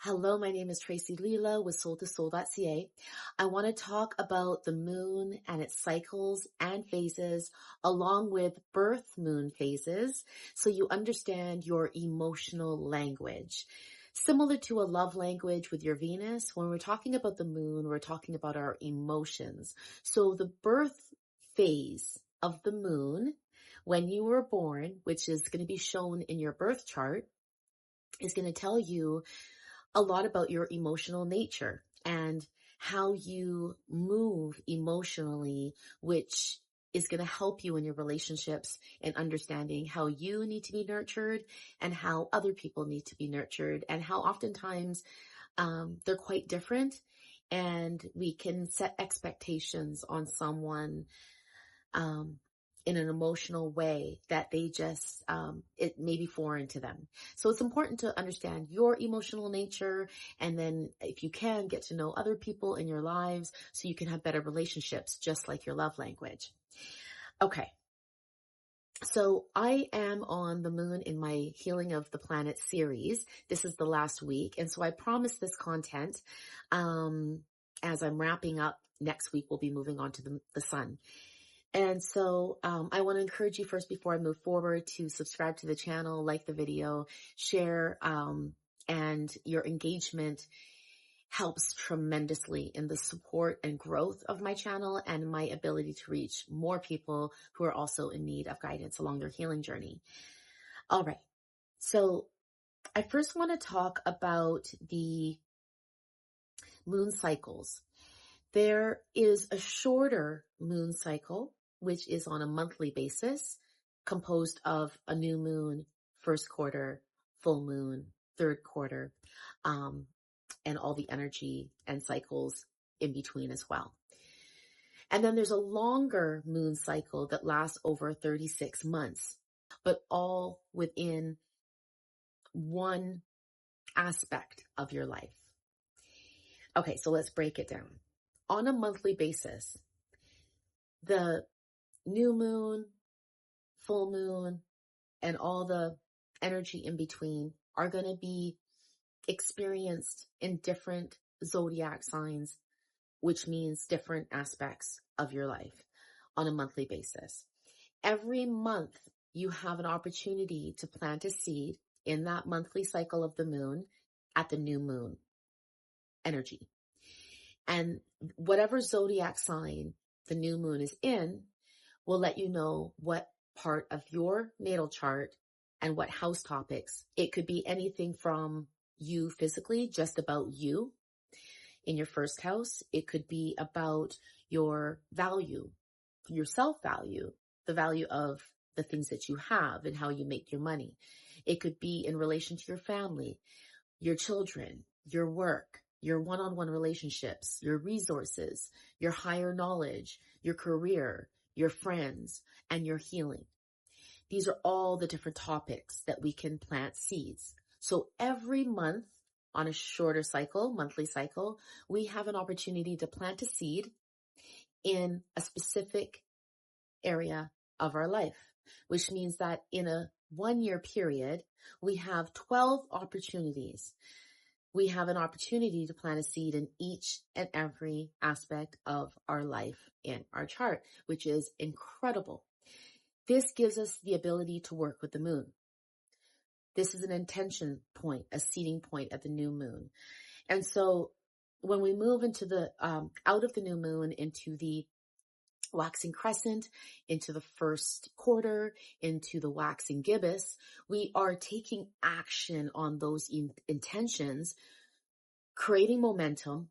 Hello, my name is Tracy Leela with soul2soul.ca. I want to talk about the moon and its cycles and phases, along with birth moon phases, so you understand your emotional language. Similar to a love language with your Venus, when we're talking about the moon, we're talking about our emotions. So the birth phase of the moon, when you were born, which is going to be shown in your birth chart, is going to tell you a lot about your emotional nature and how you move emotionally, which is going to help you in your relationships and understanding how you need to be nurtured and how other people need to be nurtured, and how oftentimes they're quite different, and we can set expectations on someone in an emotional way that they just, it may be foreign to them. So it's important to understand your emotional nature, and then if you can, get to know other people in your lives so you can have better relationships, just like your love language. Okay. So I am on the moon in my Healing of the Planet series. This is the last week. And so I promised this content, as I'm wrapping up. Next week, we'll be moving on to the sun. And so I want to encourage you first, before I move forward, to subscribe to the channel, like the video, share, and your engagement helps tremendously in the support and growth of my channel and my ability to reach more people who are also in need of guidance along their healing journey. All right. So I first want to talk about the moon cycles. There is a shorter moon cycle, which is on a monthly basis, composed of a new moon, first quarter, full moon, third quarter, and all the energy and cycles in between as well. And then there's a longer moon cycle that lasts over 36 months, but all within one aspect of your life. Okay, so let's break it down. On a monthly basis, the new moon, full moon, and all the energy in between are going to be experienced in different zodiac signs, which means different aspects of your life on a monthly basis. Every month, you have an opportunity to plant a seed in that monthly cycle of the moon at the new moon energy. And whatever zodiac sign the new moon is in will let you know what part of your natal chart and what house topics. It could be anything from you physically, just about you in your first house. It could be about your value, your self-value, the value of the things that you have and how you make your money. It could be in relation to your family, your children, your work, your one-on-one relationships, your resources, your higher knowledge, your career, your friends, and your healing. These are all the different topics that we can plant seeds. So every month on a shorter cycle, monthly cycle, we have an opportunity to plant a seed in a specific area of our life, which means that in a 1-year period, we have 12 opportunities. We have an opportunity to plant a seed in each and every aspect of our life in our chart, which is incredible. This gives us the ability to work with the moon. This is an intention point, a seeding point at the new moon. And so when we move into the, out of the new moon into the Waxing Crescent, into the first quarter, into the Waxing Gibbous, we are taking action on those intentions, creating momentum,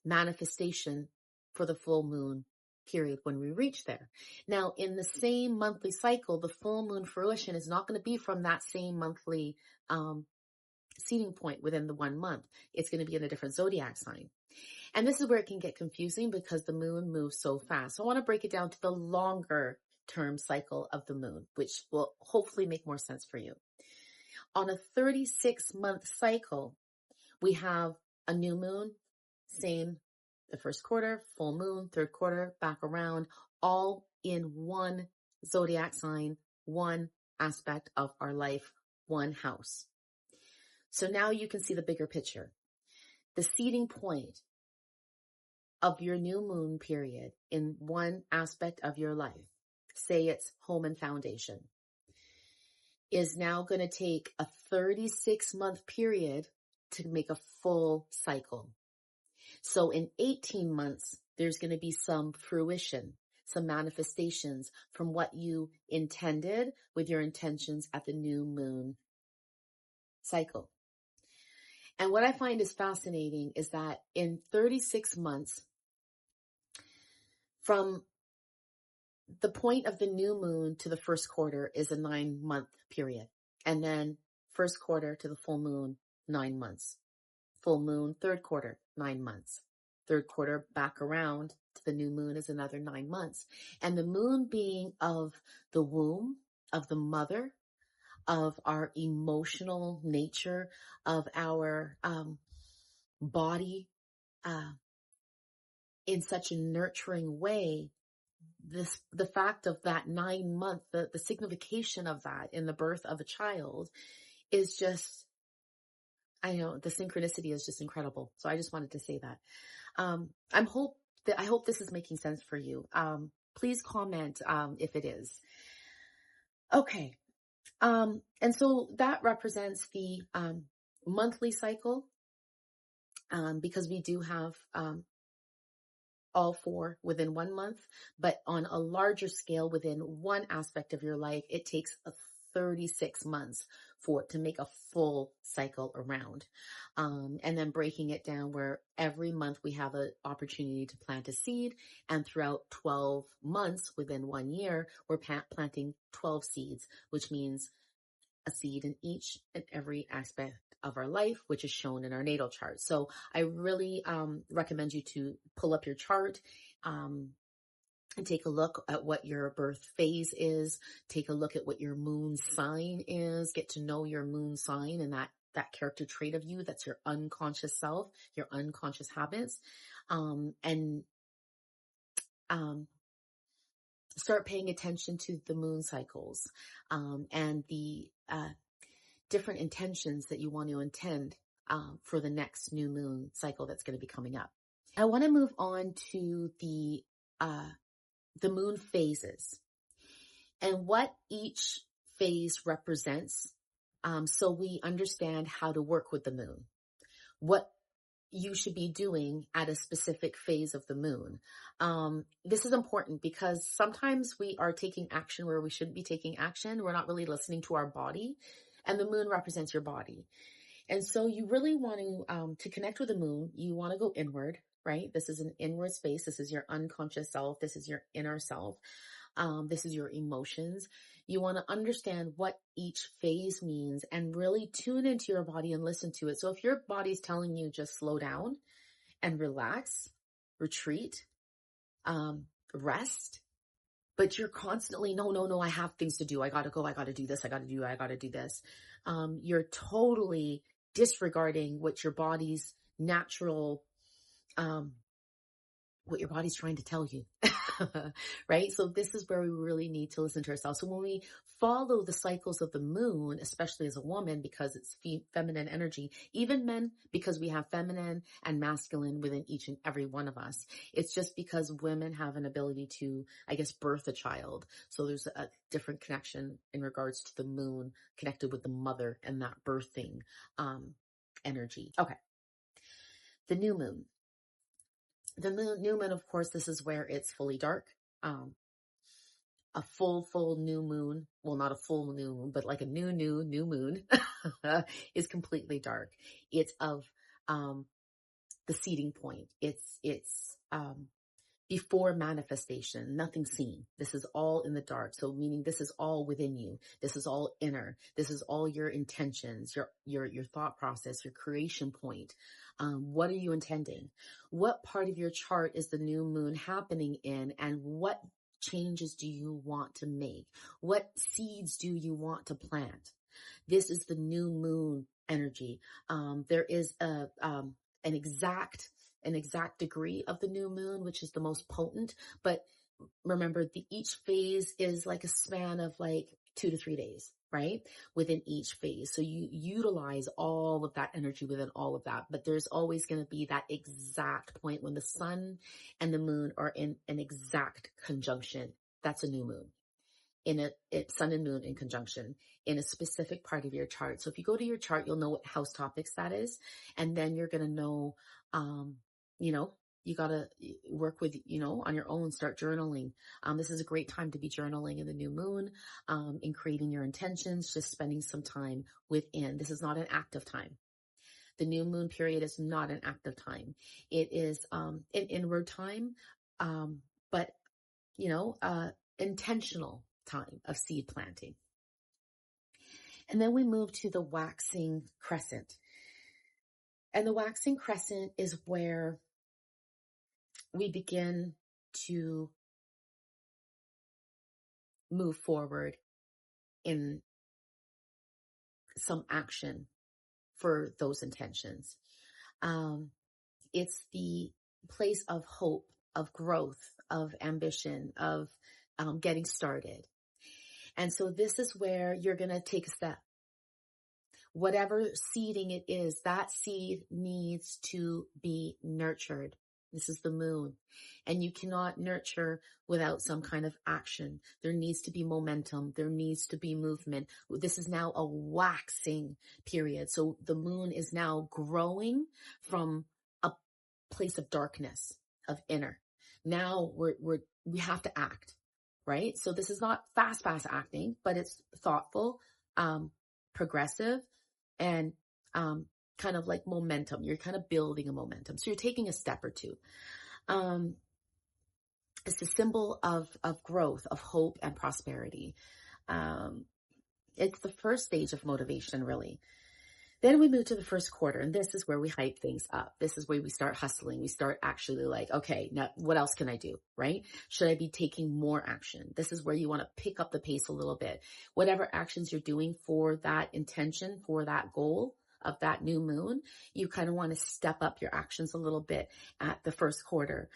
manifestation for the full moon period when we reach there. Now, in the same monthly cycle, the full moon fruition is not going to be from that same monthly seeding point within the 1 month. It's going to be in a different zodiac sign. And this is where it can get confusing because the moon moves so fast. So I want to break it down to the longer term cycle of the moon, which will hopefully make more sense for you. On a 36-month cycle, we have a new moon, same, the first quarter, full moon, third quarter, back around, all in one zodiac sign, one aspect of our life, one house. So now you can see the bigger picture. The seeding point of your new moon period in one aspect of your life, say it's home and foundation, is now going to take a 36-month period to make a full cycle. So in 18 months, there's going to be some fruition, some manifestations from what you intended with your intentions at the new moon cycle. And what I find is fascinating is that in 36 months, from the point of the new moon to the first quarter is a 9-month period. And then first quarter to the full moon, 9 months. Full moon, third quarter, 9 months. Third quarter back around to the new moon is another 9 months. And the moon being of the womb, of the mother, of our emotional nature, of our body in such a nurturing way, the fact of that 9 month, the signification of that in the birth of a child is just, I know the synchronicity is just incredible. So I just wanted to say that. I hope this is making sense for you. Please comment if it is. Okay. And so that represents the monthly cycle, because we do have all 4 within 1 month, but on a larger scale within one aspect of your life, it takes 36 months for it to make a full cycle around. And then breaking it down where every month we have an opportunity to plant a seed, and throughout 12 months within 1 year, we're planting 12 seeds, which means a seed in each and every aspect of our life, which is shown in our natal chart. So I really recommend you to pull up your chart and take a look at what your birth phase is. Take a look at what your moon sign is. Get to know your moon sign and that character trait of you. That's your unconscious self, your unconscious habits. And start paying attention to the moon cycles and the different intentions that you want to intend for the next new moon cycle that's going to be coming up. I want to move on to the moon phases and what each phase represents, so we understand how to work with the moon, what you should be doing at a specific phase of the moon. This is important because sometimes we are taking action where we shouldn't be taking action. We're not really listening to our body, and the moon represents your body. And so you really want to connect with the moon. You want to go inward, right? This is an inward space. This is your unconscious self. This is your inner self. This is your emotions. You want to understand what each phase means and really tune into your body and listen to it. So if your body's telling you just slow down and relax, retreat, rest, but you're constantly, no, I have things to do. I got to go. I got to do this. I got to do this. You're totally disregarding what your body's natural, what your body's trying to tell you, right? So this is where we really need to listen to ourselves. So when we follow the cycles of the moon, especially as a woman, because it's feminine energy, even men, because we have feminine and masculine within each and every one of us. It's just because women have an ability to, I guess, birth a child. So there's a different connection in regards to the moon connected with the mother and that birthing energy. Okay. The new moon. The new moon, of course, this is where it's fully dark. A full new moon, well, not a full new moon, but like a new moon is completely dark. It's of the seeding point. It's before manifestation, nothing seen. This is all in the dark. So meaning this is all within you. This is all inner. This is all your intentions, your thought process, your creation point. What are you intending? What part of your chart is the new moon happening in, and what changes do you want to make? What seeds do you want to plant? This is the new moon energy. There is an exact degree of the new moon, which is the most potent. But remember, each phase is like a span of like 2 to 3 days, right? Within each phase. So you utilize all of that energy within all of that. But there's always going to be that exact point when the sun and the moon are in an exact conjunction. That's a new moon. Sun and moon in conjunction in a specific part of your chart. So if you go to your chart, you'll know what house topics that is. And then you're going to know, you got to work with, on your own, start journaling. This is a great time to be journaling in the new moon, in creating your intentions, just spending some time within. This is not an active time. The new moon period is not an active time. It is an inward time, but, intentional time of seed planting. And then we move to the waxing crescent. And the waxing crescent is where we begin to move forward in some action for those intentions. It's the place of hope, of growth, of ambition, of getting started. And so this is where you're going to take a step. Whatever seeding it is, that seed needs to be nurtured. This is the moon. And you cannot nurture without some kind of action. There needs to be momentum. There needs to be movement. This is now a waxing period. So the moon is now growing from a place of darkness, of inner. Now we have to act, right? So this is not fast acting, but it's thoughtful, progressive, and kind of like momentum. You're kind of building a momentum. So you're taking a step or two. It's a symbol of growth, of hope and prosperity. It's the first stage of motivation, really. Then we move to the first quarter, and this is where we hype things up. This is where we start hustling. We start actually like, okay, now what else can I do, right? Should I be taking more action? This is where you want to pick up the pace a little bit. Whatever actions you're doing for that intention, for that goal of that new moon, you kind of want to step up your actions a little bit at the first quarter.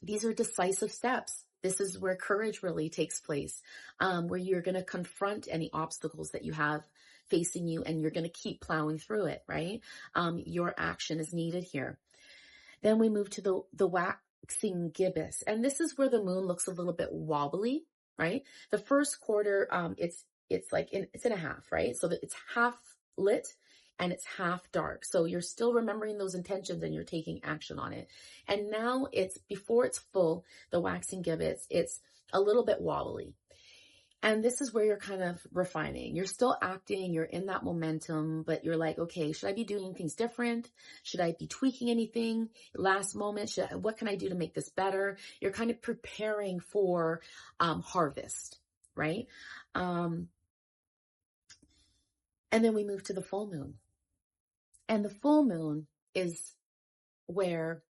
These are decisive steps. This is where courage really takes place, where you're going to confront any obstacles that you have facing you, and you're going to keep plowing through it, right? Your action is needed here. Then we move to the waxing gibbous, and this is where the moon looks a little bit wobbly, right? The first quarter, it's in a half, right? So that it's half lit and it's half dark. So you're still remembering those intentions and you're taking action on it. And now before it's full, the waxing gibbous, it's a little bit wobbly. And this is where you're kind of refining. You're still acting, you're in that momentum, but you're like, okay, should I be doing things different? Should I be tweaking anything? Last moment, what can I do to make this better? You're kind of preparing for harvest, right? And then we move to the full moon. And the full moon is where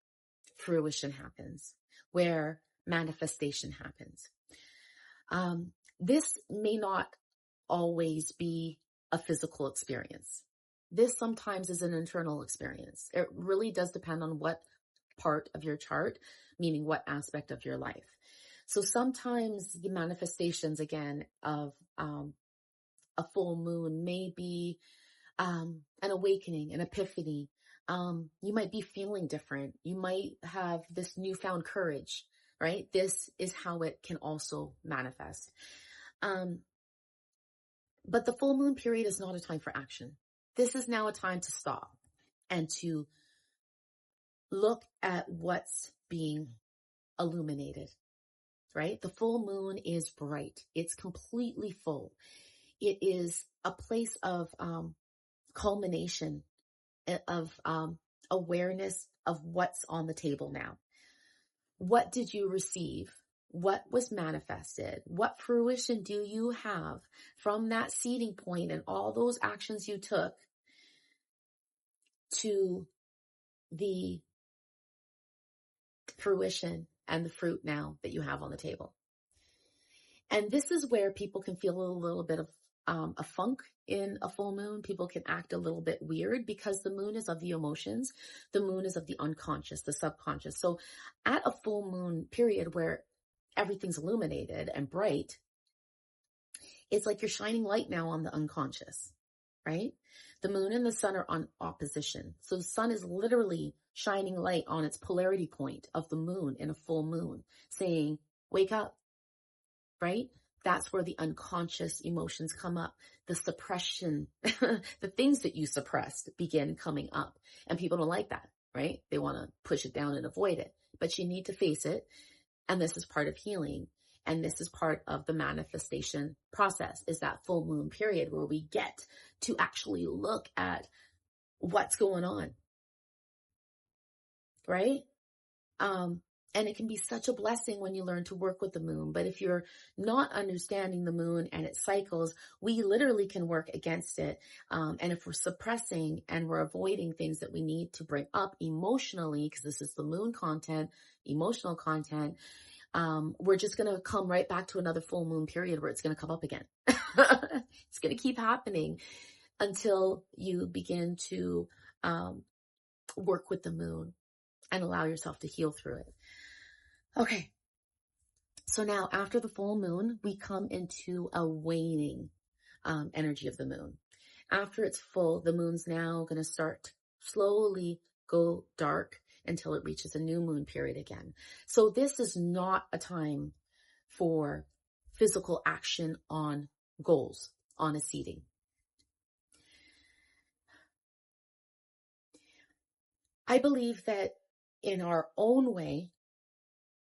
fruition happens, where manifestation happens. This may not always be a physical experience. This sometimes is an internal experience. It really does depend on what part of your chart, meaning what aspect of your life. So sometimes the manifestations, again, of a full moon may be an awakening, an epiphany. You might be feeling different. You might have this newfound courage, right? This is how it can also manifest. But the full moon period is not a time for action. This is now a time to stop and to look at what's being illuminated, right? The full moon is bright. It's completely full. It is a place of culmination, of awareness of what's on the table now. What did you receive? What was manifested? What fruition do you have from that seeding point and all those actions you took to the fruition and the fruit now that you have on the table? And this is where people can feel a little bit of a funk in a full moon. People can act a little bit weird because the moon is of the emotions. The moon is of the unconscious, the subconscious. So at a full moon period where everything's illuminated and bright, It's like you're shining light now on the unconscious, right? The moon and the sun are on opposition. So the sun is literally shining light on its polarity point of the moon in a full moon, saying, wake up, right? That's where the unconscious emotions come up. The suppression, the things that you suppressed begin coming up. And people don't like that, right? They want to push it down and avoid it. But you need to face it. And this is part of healing. And this is part of the manifestation process, is that full moon period where we get to actually look at what's going on, right? And it can be such a blessing when you learn to work with the moon. But if you're not understanding the moon and its cycles, we literally can work against it. And if we're suppressing and we're avoiding things that we need to bring up emotionally, because this is the moon content, emotional content, we're just going to come right back to another full moon period where it's going to come up again. It's going to keep happening until you begin to work with the moon and allow yourself to heal through it. Okay. So now after the full moon, we come into a waning energy of the moon. After it's full, the moon's now going to start slowly go dark until it reaches a new moon period again. So this is not a time for physical action on goals, on a seeding. I believe that in our own way,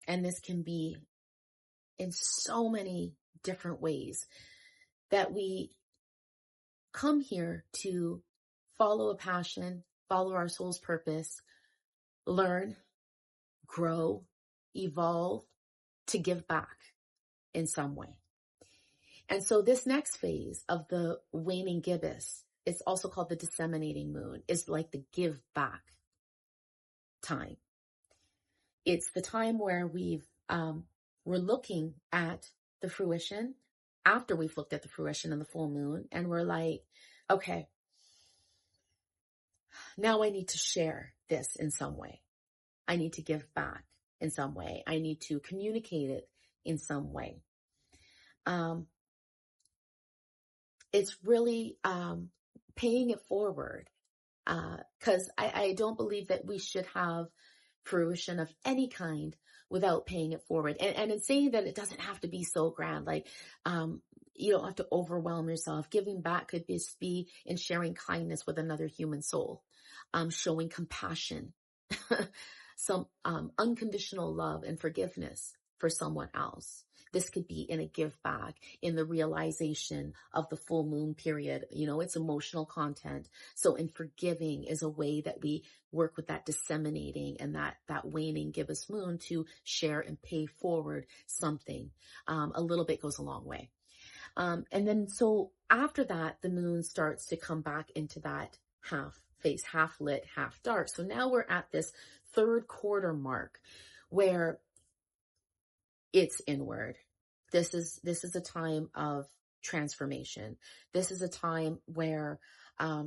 and this can be in so many different ways, that we come here to follow a passion, follow our soul's purpose, learn, grow, evolve, to give back in some way. And so this next phase of the waning gibbous, it's also called the disseminating moon, is like the give back time. It's the time where we're looking at the fruition after we've looked at the fruition and the full moon, and we're like, okay, now I need to share this in some way. I need to give back in some way. I need to communicate it in some way. It's really paying it forward, because I don't believe that we should have fruition of any kind without paying it forward. And in saying that, it doesn't have to be so grand. Like, you don't have to overwhelm yourself. Giving back could just be in sharing kindness with another human soul, showing compassion, some unconditional love and forgiveness for someone else. This could be in a give back, in the realization of the full moon period. You know, it's emotional content. So in forgiving is a way that we work with that disseminating and that waning gibbous moon to share and pay forward something. A little bit goes a long way. And then, so after that, the moon starts to come back into that half phase, half lit, half dark. So now we're at this third quarter mark where it's inward. This is a time of transformation. This is a time where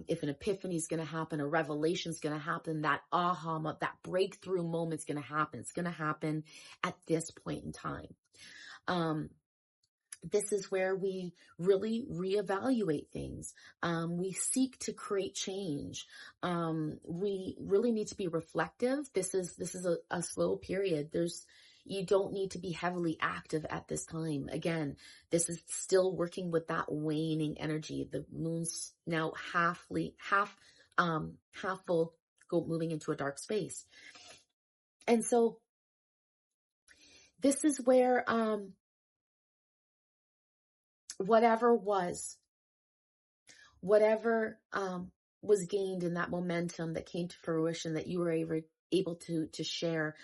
if an epiphany is going to happen, a revelation is going to happen, that aha, that breakthrough moment is going to happen. It's going to happen at this point in time. This is where we really reevaluate things. We seek to create change. We really need to be reflective. This is a slow period. You don't need to be heavily active at this time. Again, this is still working with that waning energy. The moon's now half full, moving into a dark space. And so this is where, whatever was gained in that momentum that came to fruition, that you were able to share,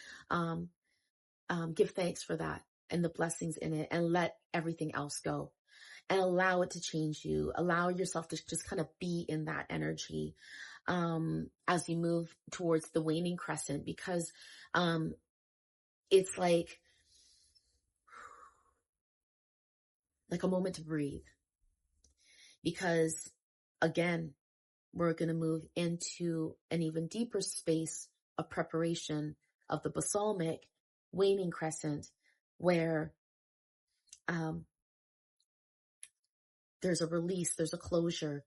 give thanks for that and the blessings in it, and let everything else go and allow it to change you. Allow yourself to just kind of be in that energy as you move towards the waning crescent, because it's like a moment to breathe, because again, we're going to move into an even deeper space of preparation of the balsamic waning crescent, where there's a release, there's a closure,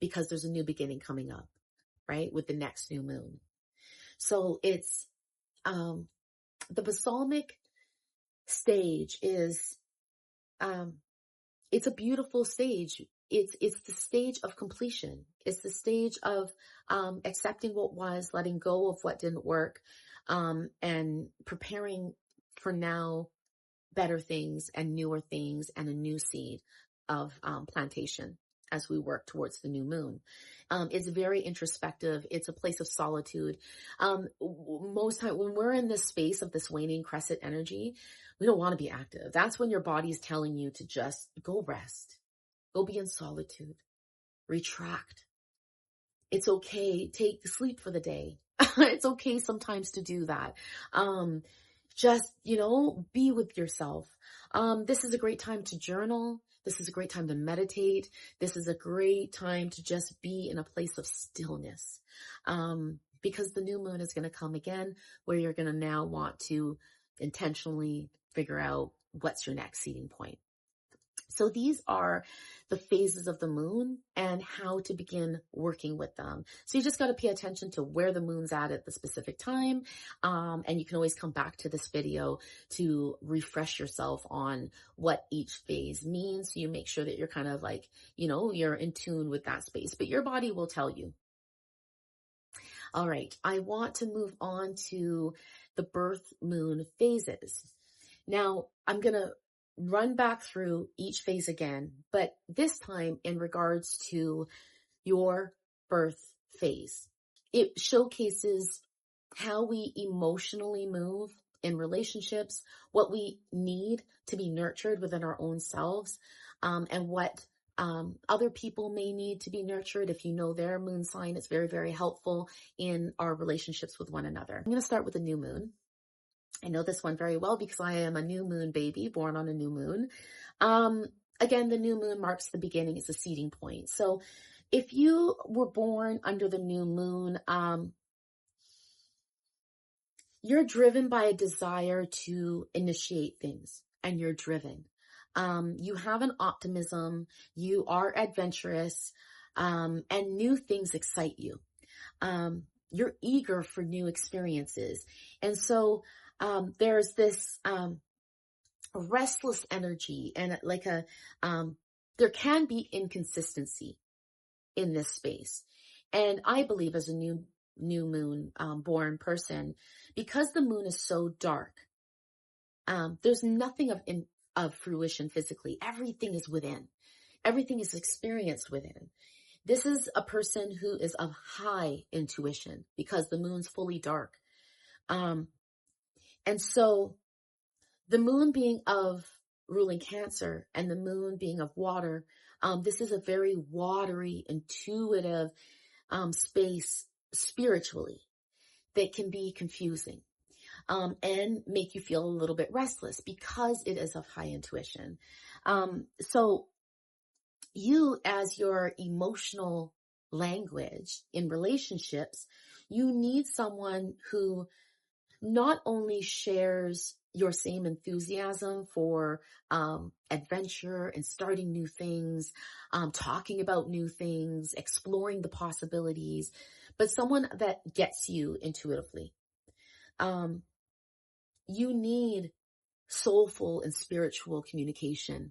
because there's a new beginning coming up, right? With the next new moon. So it's, the balsamic stage is, it's a beautiful stage. It's the stage of completion. It's the stage of, accepting what was, letting go of what didn't work, and preparing for now better things and newer things and a new seed of, plantation as we work towards the new moon. It's very introspective. It's a place of solitude. Most time when we're in this space of this waning crescent energy, we don't want to be active. That's when your body's telling you to just go rest, go be in solitude, retract. It's okay. Take sleep for the day. It's okay sometimes to do that. Just, be with yourself. This is a great time to journal. This is a great time to meditate. This is a great time to just be in a place of stillness. Because the new moon is going to come again, where you're going to now want to intentionally figure out what's your next seeding point. So these are the phases of the moon and how to begin working with them. So you just got to pay attention to where the moon's at the specific time. And you can always come back to this video to refresh yourself on what each phase means. So you make sure that you're kind of like, you're in tune with that space, but your body will tell you. All right. I want to move on to the birth moon phases. Now I'm going to run back through each phase again, but this time in regards to your birth phase. It showcases how we emotionally move in relationships, what we need to be nurtured within our own selves, and what other people may need to be nurtured. If you know their moon sign, it's very, very helpful in our relationships with one another. I'm going to start with the new moon. I know this one very well because I am a new moon baby, born on a new moon. Again, the new moon marks the beginning. It's a seeding point. So if you were born under the new moon, you're driven by a desire to initiate things, and you're driven. You have an optimism, you are adventurous, and new things excite you. You're eager for new experiences. And so there's this restless energy and like there can be inconsistency in this space. And I believe as a new moon born person, because the moon is so dark, there's nothing of fruition physically. Everything is within. Everything is experienced within. This is a person who is of high intuition because the moon's fully dark. And so the moon being of ruling Cancer and the moon being of water, this is a very watery, intuitive space spiritually that can be confusing and make you feel a little bit restless because it is of high intuition. So you, as your emotional language in relationships, you need someone who not only shares your same enthusiasm for adventure and starting new things, talking about new things, exploring the possibilities, but someone that gets you intuitively. You need soulful and spiritual communication.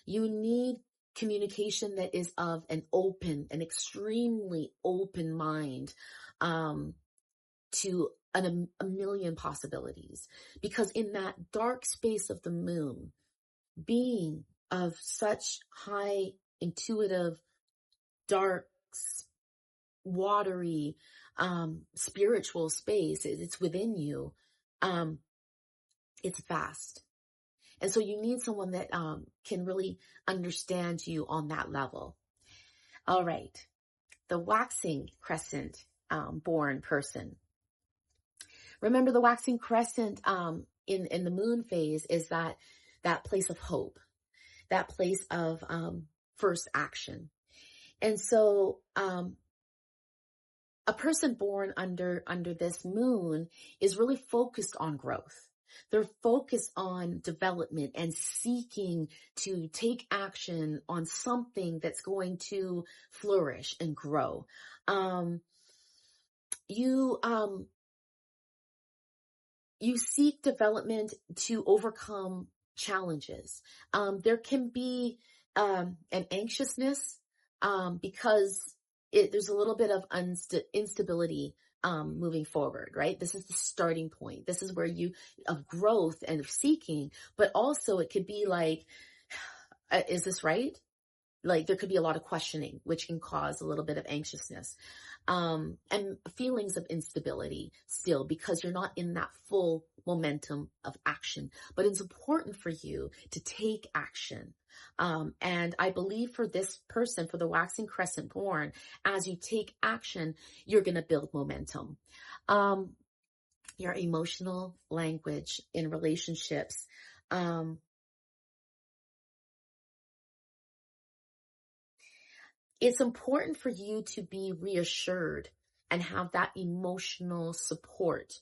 You need communication that is of an extremely open mind to a million possibilities. Because in that dark space of the moon, being of such high intuitive, dark, watery, spiritual space, it's within you. It's vast. And so you need someone that can really understand you on that level. All right. The Waxing Crescent born person. Remember, the Waxing Crescent in the moon phase is that place of hope, that place of first action. And so a person born under this moon is really focused on growth. They're focused on development and seeking to take action on something that's going to flourish and grow. You, you seek development to overcome challenges. There can be an anxiousness because there's a little bit of instability moving forward, right? This is the starting point. This is where of growth and of seeking, but also it could be like, is this right? Like there could be a lot of questioning, which can cause a little bit of anxiousness. And feelings of instability still, because you're not in that full momentum of action. But it's important for you to take action. And I believe for this person, for the Waxing Crescent born, as you take action, you're going to build momentum. Your emotional language in relationships. It's important for you to be reassured and have that emotional support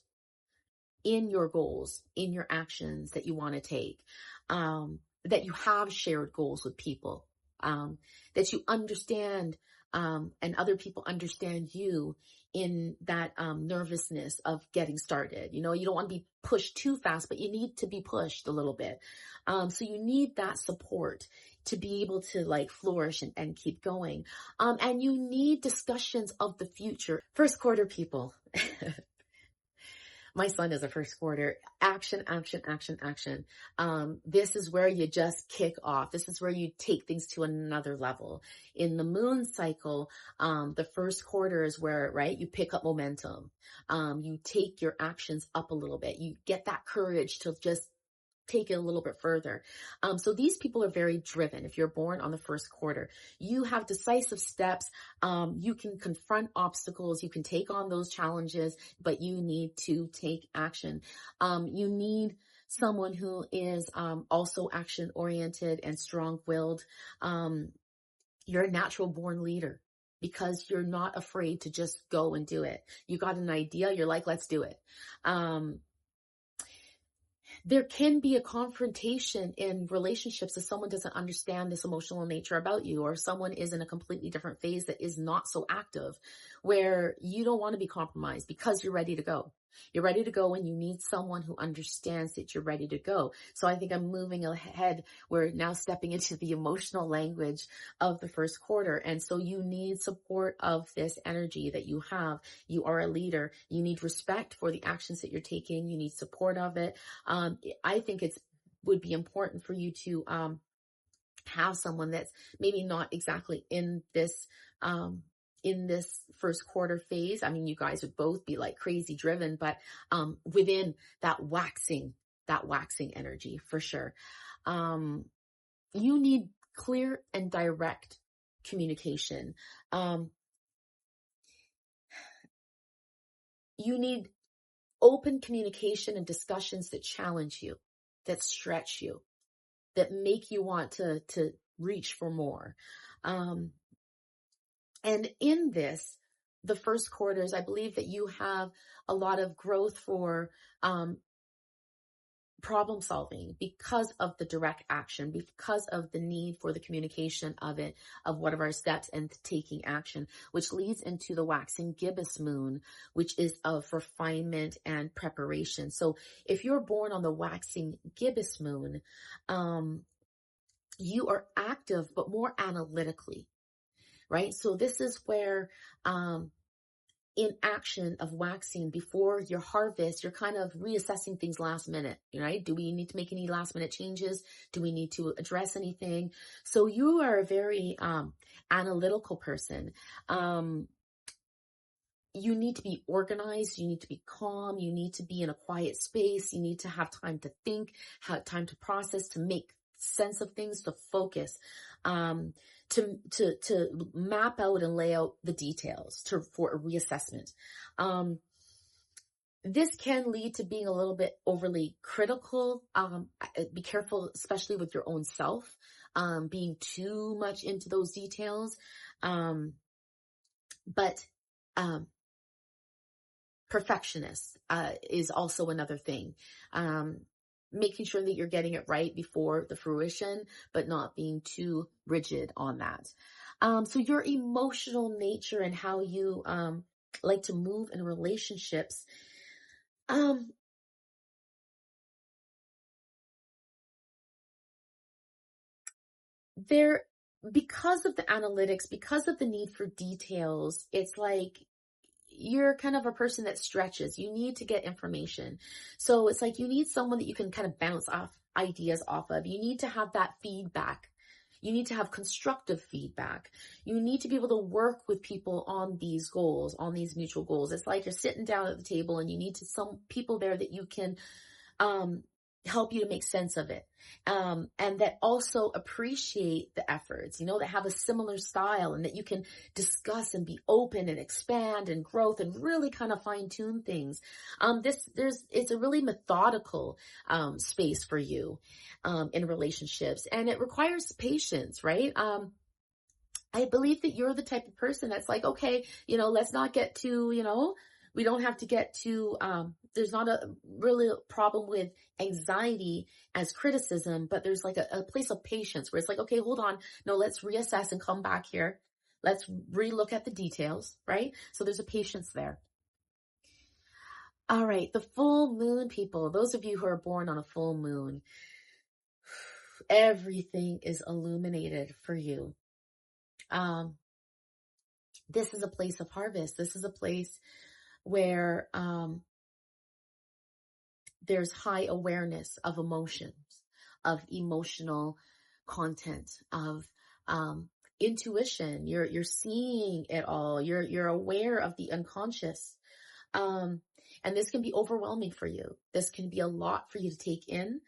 in your goals, in your actions that you want to take, that you have shared goals with people, that you understand, and other people understand you in that nervousness of getting started. You know, you don't want to be pushed too fast, but you need to be pushed a little bit. So you need that support to be able to like flourish and keep going. And you need discussions of the future. First quarter people. My son is a first quarter. Action, action, action, action. This is where you just kick off. This is where you take things to another level. In the moon cycle, the first quarter is where, right, you pick up momentum. You take your actions up a little bit. You get that courage to just take it a little bit further. So these people are very driven. If you're born on the first quarter, you have decisive steps. You can confront obstacles. You can take on those challenges, but you need to take action. You need someone who is also action oriented and strong willed. You're a natural born leader because you're not afraid to just go and do it. You got an idea. You're like, let's do it. There can be a confrontation in relationships if someone doesn't understand this emotional nature about you, or someone is in a completely different phase that is not so active, where you don't want to be compromised because you're ready to go. You're ready to go and you need someone who understands that you're ready to go. So I think I'm moving ahead. We're now stepping into the emotional language of the first quarter. And so you need support of this energy that you have. You are a leader. You need respect for the actions that you're taking. You need support of it. I think would be important for you to have someone that's maybe not exactly in this first quarter phase. I mean, you guys would both be like crazy driven, but within that waxing energy for sure. You need clear and direct communication. You need open communication and discussions that challenge you, that stretch you, that make you want to reach for more. And in this, the first quarters, I believe that you have a lot of growth for problem solving because of the direct action, because of the need for the communication of it, of what are our steps and taking action, which leads into the Waxing Gibbous Moon, which is of refinement and preparation. So if you're born on the Waxing Gibbous Moon, you are active, but more analytically, right? So this is where, in action of waxing before your harvest, you're kind of reassessing things last minute, right? Do we need to make any last minute changes? Do we need to address anything? So you are a very analytical person. You need to be organized. You need to be calm. You need to be in a quiet space. You need to have time to think, have time to process, to make sense of things, to focus. To map out and lay out the details for a reassessment. This can lead to being a little bit overly critical. Be careful, especially with your own self, being too much into those details. But Perfectionist is also another thing. Making sure that you're getting it right before the fruition, but not being too rigid on that. So your emotional nature and how you like to move in relationships. There, because of the analytics, because of the need for details, it's like you're kind of a person that stretches. You need to get information. So it's like you need someone that you can kind of bounce off ideas off of. You need to have that feedback. You need to have constructive feedback. You need to be able to work with people on these goals, on these mutual goals. It's like you're sitting down at the table and you need to some people there that you can um, help you to make sense of it. And that also appreciate the efforts, that have a similar style and that you can discuss and be open and expand and growth and really kind of fine tune things. It's a really methodical, space for you, in relationships, and it requires patience, right? I believe that you're the type of person that's like, okay, let's not get too, we don't have to get too, there's not a really problem with anxiety as criticism, but there's like a place of patience where it's like, okay, hold on. No, let's reassess and come back here. Let's relook at the details, right? So there's a patience there. All right. The full moon people, those of you who are born on a full moon, everything is illuminated for you. This is a place of harvest. This is a place where there's high awareness of emotions, of emotional content, of intuition. You're seeing it all. You're aware of the unconscious, and this can be overwhelming for you. This can be a lot for you to take in,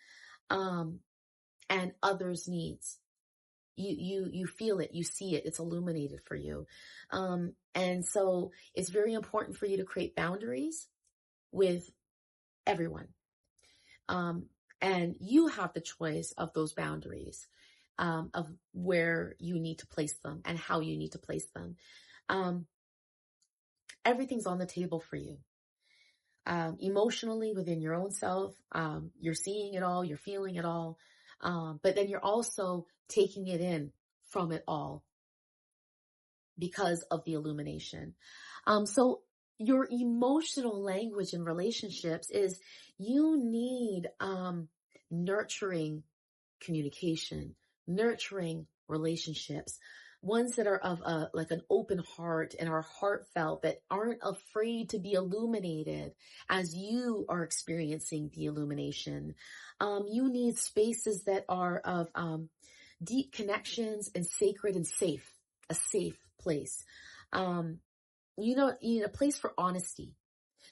and others' needs. You feel it, you see it, it's illuminated for you. And so it's very important for you to create boundaries with everyone. And you have the choice of those boundaries, of where you need to place them and how you need to place them. Everything's on the table for you. Emotionally within your own self, you're seeing it all, you're feeling it all. But then you're also taking it in from it all because of the illumination. So your emotional language in relationships is you need nurturing communication, nurturing relationships, ones that are of like an open heart and are heartfelt, that aren't afraid to be illuminated as you are experiencing the illumination. You need spaces that are of deep connections and sacred and safe, a safe place. You need a place for honesty,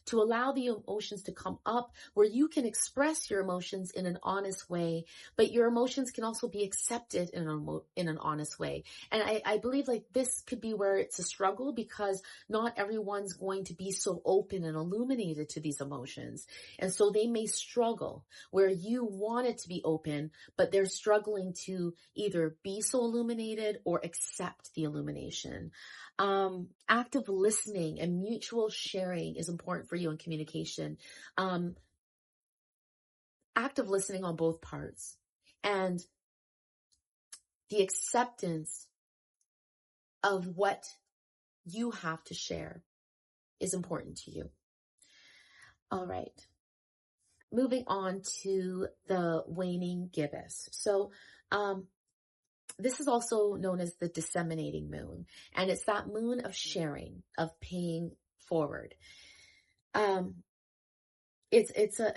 to allow the emotions to come up where you can express your emotions in an honest way, but your emotions can also be accepted in an honest way. And I believe like this could be where it's a struggle, because not everyone's going to be so open and illuminated to these emotions. And so they may struggle where you want it to be open, but they're struggling to either be so illuminated or accept the illumination. Active listening and mutual sharing is important for you in communication. Active listening on both parts, and the acceptance of what you have to share is important to you. All right. Moving on to the waning gibbous. So, this is also known as the disseminating moon, and it's that moon of sharing, of paying forward. It's a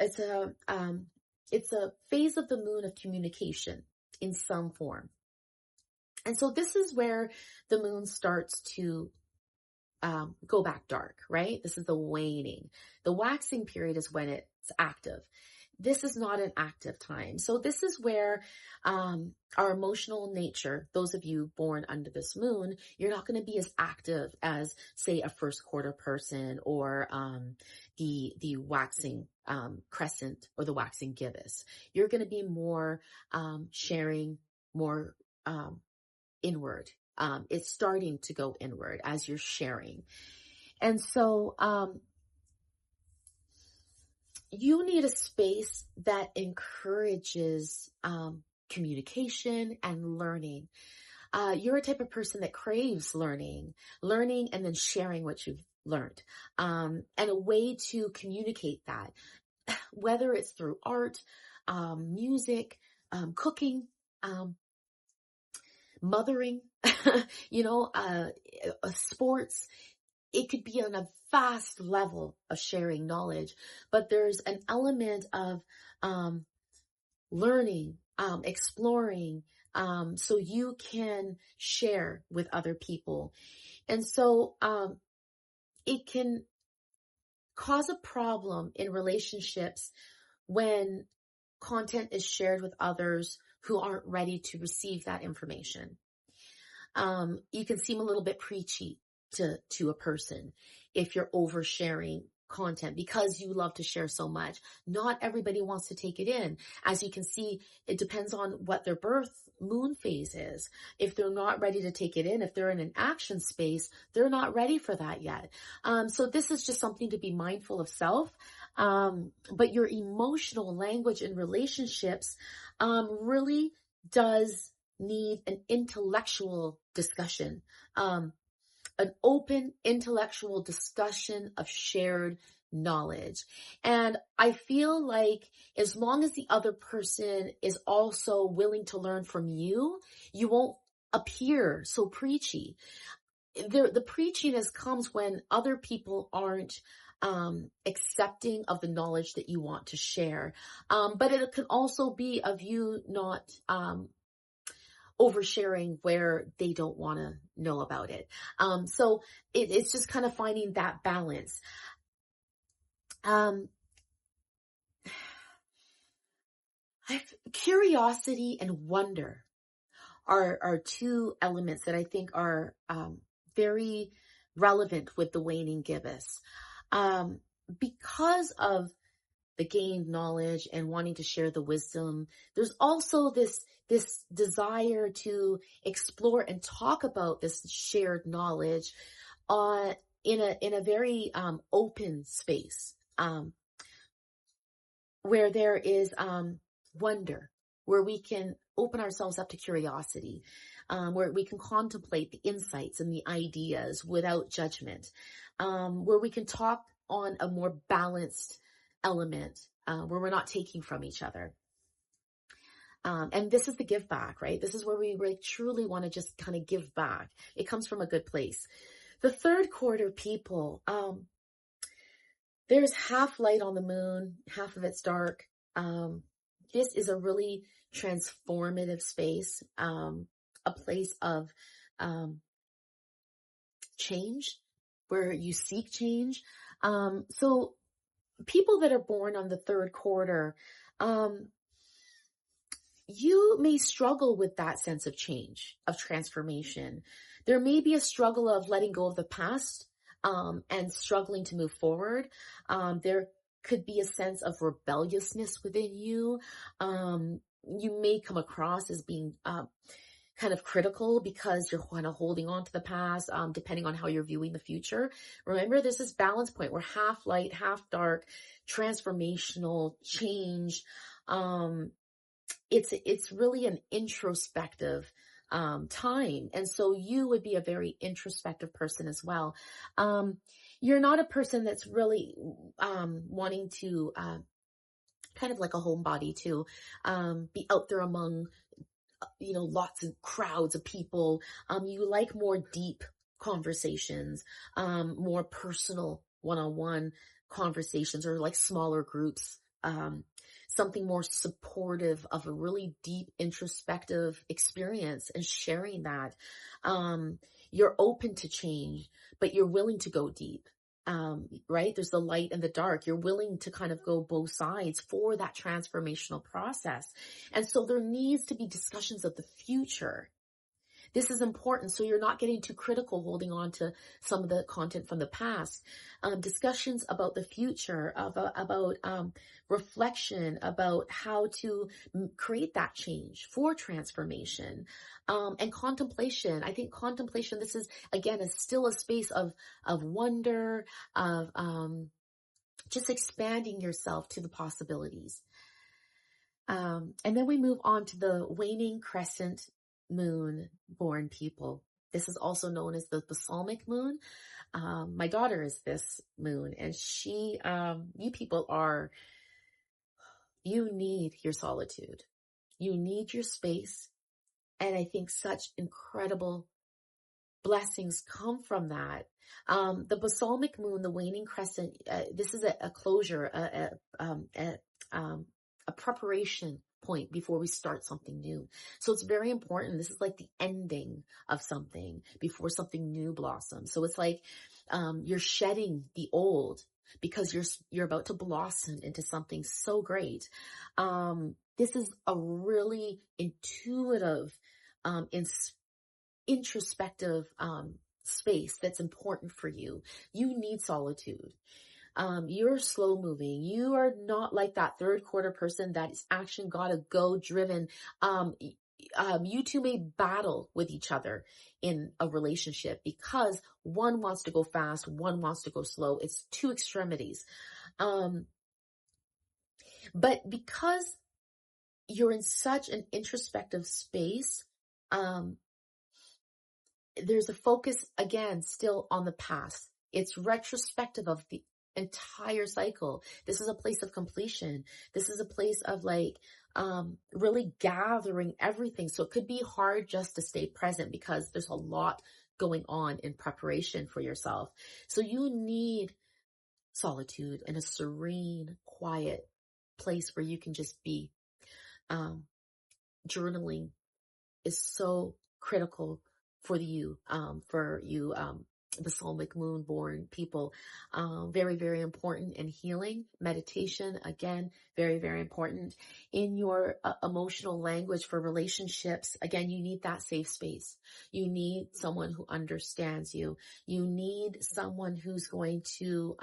phase of the moon of communication in some form. And so this is where the moon starts to go back dark, right? This is the waning. The waxing period is when it's active. This is not an active time. So this is where our emotional nature, those of you born under this moon, you're not going to be as active as, say, a first quarter person, or the waxing crescent or the waxing gibbous. You're going to be more sharing, more inward. It's starting to go inward as you're sharing. And so you need a space that encourages communication and learning. You're a type of person that craves learning and then sharing what you've learned, and a way to communicate that, whether it's through art, music, cooking, mothering, sports. It could be on a vast level of sharing knowledge, but there's an element of learning, exploring, so you can share with other people. And so it can cause a problem in relationships when content is shared with others who aren't ready to receive that information. You can seem a little bit preachy to a person if you're oversharing content because you love to share so much. Not everybody wants to take it in. As you can see, it depends on what their birth moon phase is. If they're not ready to take it in, if they're in an action space, they're not ready for that yet. So this is just something to be mindful of self. But your emotional language in relationships really does need an intellectual discussion, an open intellectual discussion of shared knowledge. And I feel like as long as the other person is also willing to learn from you, you won't appear so preachy. The preachiness comes when other people aren't accepting of the knowledge that you want to share. But it can also be of you not oversharing where they don't want to know about it. So it's just kind of finding that balance. Curiosity and wonder are two elements that I think are very relevant with the waning gibbous. Because of the gained knowledge and wanting to share the wisdom, there's also this desire to explore and talk about this shared knowledge in a very open space, where there is wonder, where we can open ourselves up to curiosity, where we can contemplate the insights and the ideas without judgment, where we can talk on a more balanced element, where we're not taking from each other. And this is the give back, right? This is where we really truly want to just kind of give back. It comes from a good place. The third quarter people, there's half light on the moon, half of it's dark. This is a really transformative space, a place of change, where you seek change. So people that are born on the third quarter, you may struggle with that sense of change, of transformation. There may be a struggle of letting go of the past, and struggling to move forward. There could be a sense of rebelliousness within you. You may come across as being kind of critical because you're kind of holding on to the past, depending on how you're viewing the future. Remember, there's this balance point where half light, half dark, transformational change. It's really an introspective time. And so you would be a very introspective person as well. You're not a person that's really wanting to kind of like a homebody to be out there among lots of crowds of people. You like more deep conversations, more personal one-on-one conversations, or like smaller groups, something more supportive of a really deep introspective experience and sharing that. You're open to change, but you're willing to go deep. Right? There's the light and the dark. You're willing to kind of go both sides for that transformational process. And so there needs to be discussions of the future. This is important, so you're not getting too critical, holding on to some of the content from the past. Discussions about the future, about reflection, about how to create that change for transformation, and contemplation. I think contemplation, this is, again, is still a space of wonder, of just expanding yourself to the possibilities. And then we move on to the Waning Crescent Moon born people. This is also known as the balsamic moon. My daughter is this moon, and you people you need your solitude. You need your space. And I think such incredible blessings come from that. The balsamic moon, the waning crescent, this is a closure, a preparation point before we start something new. So it's very important. This is like the ending of something before something new blossoms. So it's like you're shedding the old because you're about to blossom into something so great. This is a really intuitive, introspective space that's important for you. You need solitude. You're slow moving. You are not like that third quarter person that is action gotta go driven. You two may battle with each other in a relationship because one wants to go fast, one wants to go slow. It's two extremities. But because you're in such an introspective space, there's a focus again still on the past. It's retrospective of the entire cycle. This is a place of completion. This is a place of really gathering everything. So it could be hard just to stay present because there's a lot going on in preparation for yourself. So you need solitude and a serene, quiet place where you can just be. Journaling is so critical for you, balsamic moon born people. Very, very important in healing. Meditation, again, very, very important. In your emotional language for relationships, again, you need that safe space. You need someone who understands you. You need someone who's going to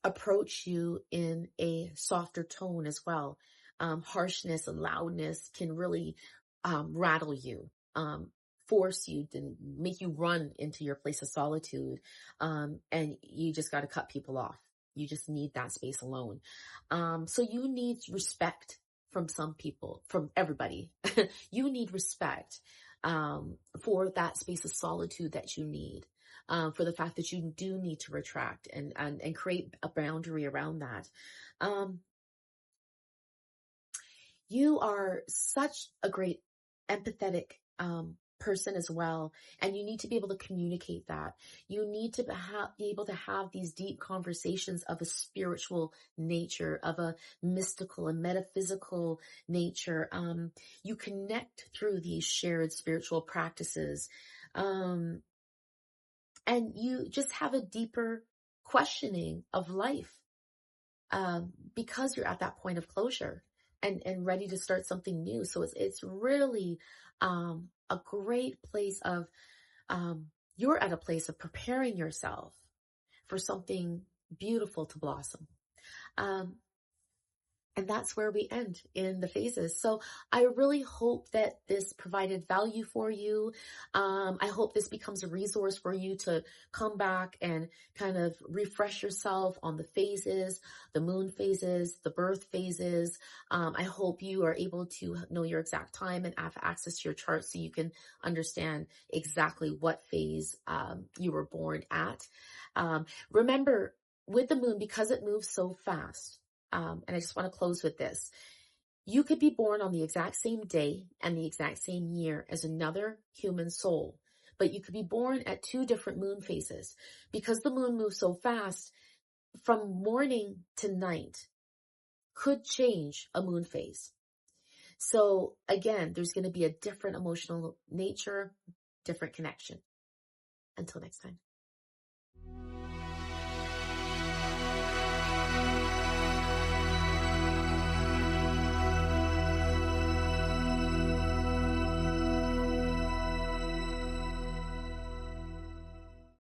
approach you in a softer tone as well. Harshness and loudness can really rattle you, force you to make you run into your place of solitude. And you just got to cut people off. You just need that space alone. So you need respect from some people, from everybody. You need respect for that space of solitude that you need. For the fact that you do need to retract and create a boundary around that. You are such a great empathetic person as well, and you need to be able to communicate that. You need to be able to have these deep conversations of a spiritual nature, of a mystical and metaphysical nature. You connect through these shared spiritual practices. And you just have a deeper questioning of life because you're at that point of closure and ready to start something new. So it's really a great place of, you're at a place of preparing yourself for something beautiful to blossom. And that's where we end in the phases. So I really hope that this provided value for you. I hope this becomes a resource for you to come back and kind of refresh yourself on the phases, the moon phases, the birth phases. I hope you are able to know your exact time and have access to your chart so you can understand exactly what phase you were born at. Remember, with the moon, because it moves so fast, and I just want to close with this. You could be born on the exact same day and the exact same year as another human soul, but you could be born at two different moon phases. Because the moon moves so fast, from morning to night could change a moon phase. So again, there's going to be a different emotional nature, different connection. Until next time.